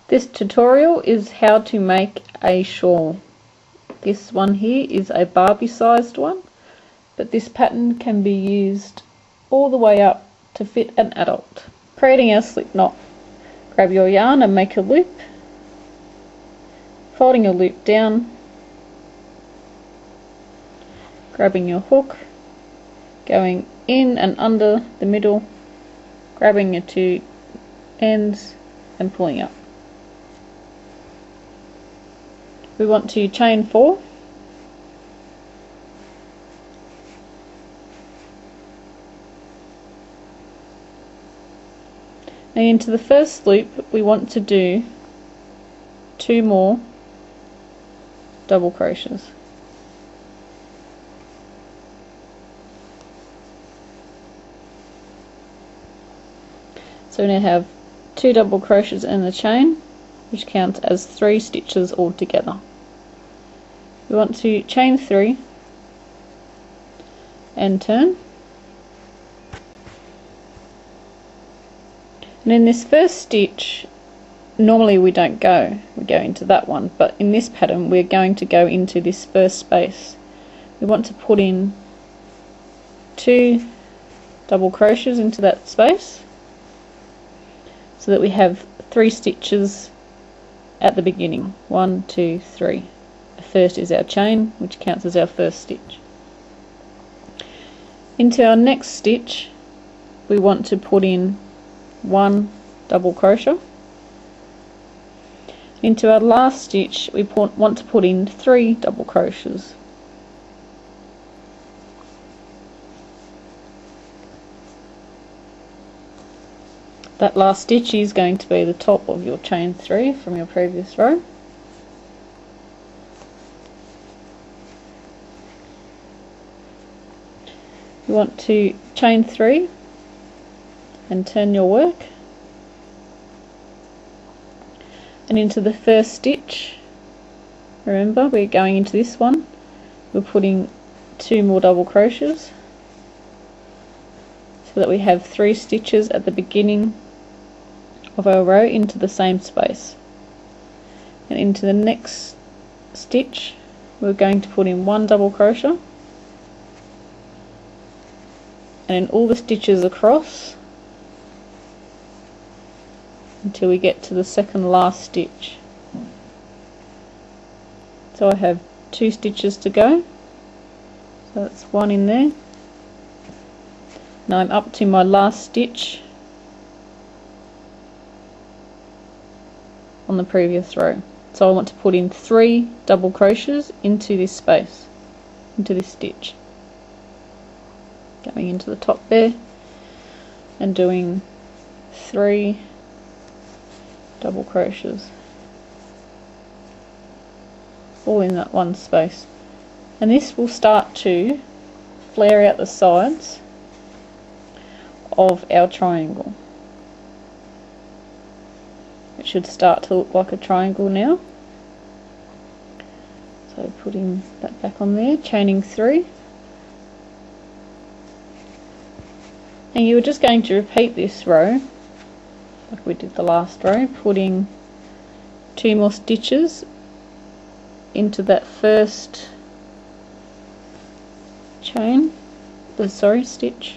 This tutorial is how to make a shawl. This one here is a Barbie sized one, but this pattern can be used all the way up to fit an adult. Creating our slip knot. Grab your yarn and make a loop, folding your loop down, grabbing your hook, going in and under the middle, grabbing your two ends and pulling up. We want to chain 4, and into the first loop we want to do 2 more double crochets. So we now have 2 double crochets in the chain, which counts as 3 stitches altogether. We want to chain 3 and turn. And in this first stitch, normally we don't go, we go into that one, but in this pattern we're going to go into this first space. We want to put in 2 double crochets into that space so that we have 3 stitches at the beginning. 1, 2, 3. The first is our chain, which counts as our first stitch. Into our next stitch we want to put in 1 double crochet. Into our last stitch we want to put in 3 double crochets. That last stitch is going to be the top of your chain 3 from your previous row. You want to chain 3 and turn your work, and into the first stitch, remember we're going into this one, we're putting 2 more double crochets so that we have 3 stitches at the beginning of our row into the same space. And into the next stitch we're going to put in 1 double crochet, and in all the stitches across until we get to the second last stitch. So I have 2 stitches to go, so that's 1 in there. Now I'm up to my last stitch on the previous row, so I want to put in 3 double crochets into this space, into this stitch, going into the top there and doing 3 double crochets all in that one space. And this will start to flare out the sides of our triangle. It should start to look like a triangle now. So putting that back on there, chaining 3, and you're just going to repeat this row like we did the last row, putting 2 more stitches into that first chain, stitch.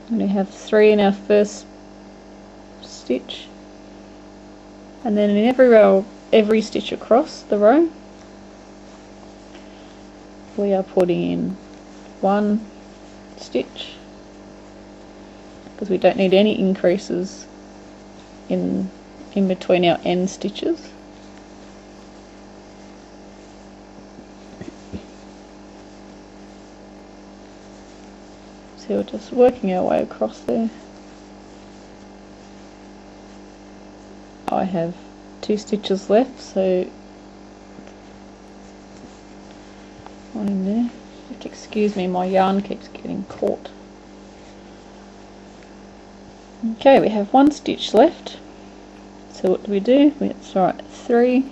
And we have 3 in our first stitch, and then in every row, every stitch across the row, we are putting in 1 stitch, because we don't need any increases in between our end stitches. So we're just working our way across there. I have 2 stitches left, so 1 in there. Just excuse me, my yarn keeps getting caught. Okay, we have 1 stitch left. So what do? Let's write 3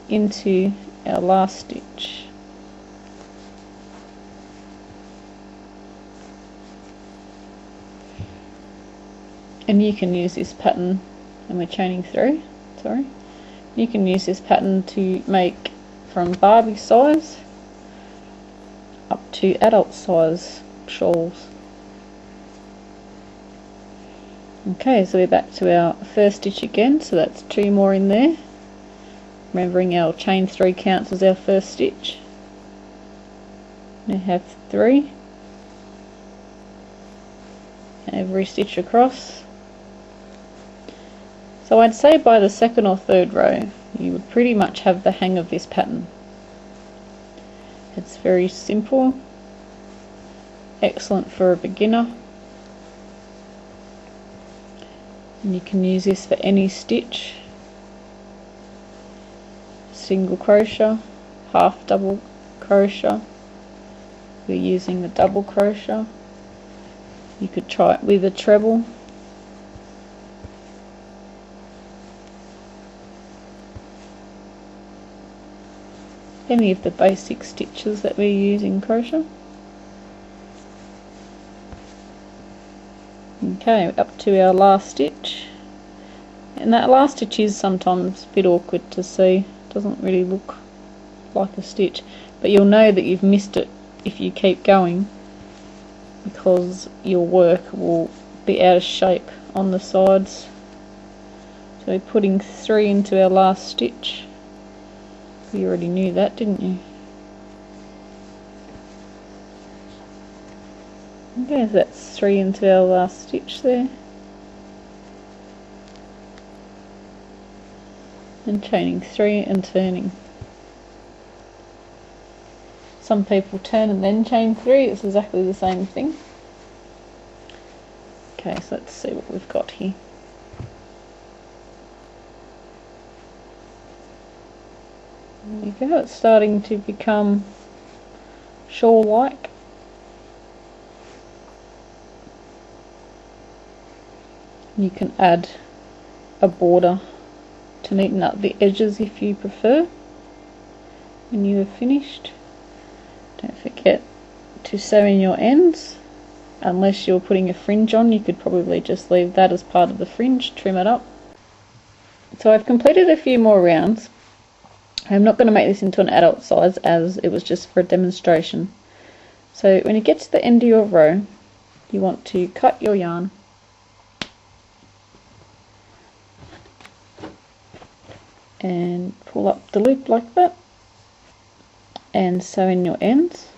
into our last stitch. And you can use this pattern, and we're chaining 3, sorry. You can use this pattern to make from Barbie size up to adult size shawls. Okay, so we're back to our first stitch again, so that's 2 more in there. Remembering our chain 3 counts as our first stitch. We have 3. Every stitch across. So I'd say by the 2nd or 3rd row you would pretty much have the hang of this pattern. It's very simple, excellent for a beginner, and you can use this for any stitch. Single crochet, half double crochet, we're using the double crochet. You could try it with a treble. Any of the basic stitches that we use in crochet. Okay, up to our last stitch, and that last stitch is sometimes a bit awkward to see. It doesn't really look like a stitch, but you'll know that you've missed it if you keep going, because your work will be out of shape on the sides. So we're putting 3 into our last stitch. You already knew that, didn't you? Okay, so that's 3 into our last stitch there. And chaining 3 and turning. Some people turn and then chain 3, it's exactly the same thing. Okay, so let's see what we've got here. There you go, it's starting to become shawl-like. You can add a border to neaten up the edges if you prefer when you have finished. Don't forget to sew in your ends. Unless you're putting a fringe on, you could probably just leave that as part of the fringe, trim it up. So I've completed a few more rounds. I'm not going to make this into an adult size, as it was just for a demonstration. So when you get to the end of your row, you want to cut your yarn and pull up the loop like that and sew in your ends.